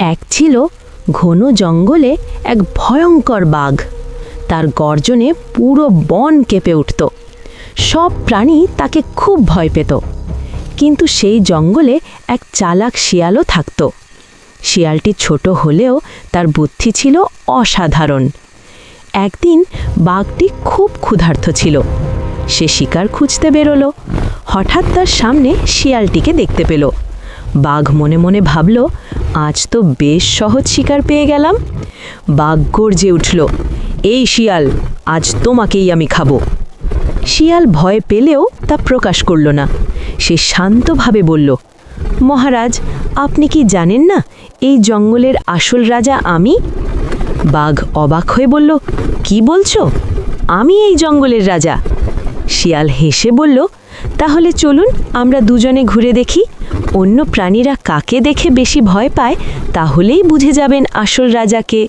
এক ছিল ঘন জঙ্গলে এক ভয়ঙ্কর বাঘ। তার গর্জনে পুরো বন কেঁপে উঠত। সব প্রাণী তাকে খুব ভয় পেত। কিন্তু সেই জঙ্গলে এক চালাক শিয়ালও থাকত। শিয়ালটি ছোট হলেও তার বুদ্ধি ছিল অসাধারণ। একদিন বাঘটি খুব ক্ষুধার্ত ছিল। সে শিকার খুঁজতে বেরোলো। হঠাৎ তার সামনে শিয়ালটিকে দেখতে পেল। বাঘ মনে মনে ভাবল, আজ তো বেশ সহজ শিকার পেয়ে গেলাম। বাঘ গর্জে উঠল, এই শিয়াল, আজ তোমাকেই আমি খাবো। শিয়াল ভয় পেলেও তা প্রকাশ করল না। সে শান্তভাবে বলল, মহারাজ, আপনি কি জানেন না এই জঙ্গলের আসল রাজা আমি? বাঘ অবাক হয়ে বলল, কি বলছো? আমি এই জঙ্গলের রাজা? শিয়াল হেসে বলল, তাহলে চলুন আমরা দুজনে ঘুরে দেখি। অন্য প্রাণীরা কাকে দেখে বেশি ভয় পায়, তাহলেই বুঝে যাবেন আসল রাজাকে।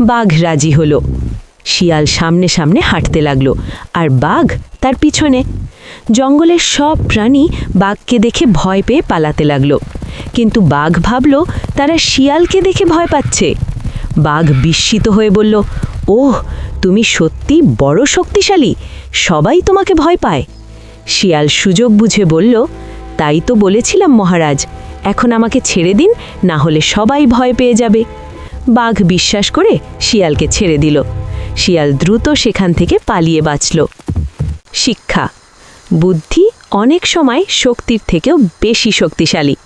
বাঘ রাজি হলো। শিয়াল সামনে সামনে হাঁটতে লাগলো, আর বাঘ তার পিছনে। জঙ্গলের সব প্রাণী বাঘকে দেখে ভয় পেয়ে পালাতে লাগলো। কিন্তু বাঘ ভাবল তারা শিয়ালকে দেখে ভয় পাচ্ছে। বাঘ বিস্মিত হয়ে বলল, ওহ, তুমি সত্যি বড় শক্তিশালী, সবাই তোমাকে ভয় পায়। শিয়াল সুযোগ বুঝে বলল, তাই তো বলেছিলাম মহারাজ, এখন আমাকে ছেড়ে দিন, না হলে সবাই ভয় পেয়ে যাবে। বাঘ বিশ্বাস করে শিয়ালকে ছেড়ে দিল। শিয়াল দ্রুত সেখান থেকে পালিয়ে বাঁচল। শিক্ষা: বুদ্ধি অনেক সময় শক্তির থেকেও বেশি শক্তিশালী।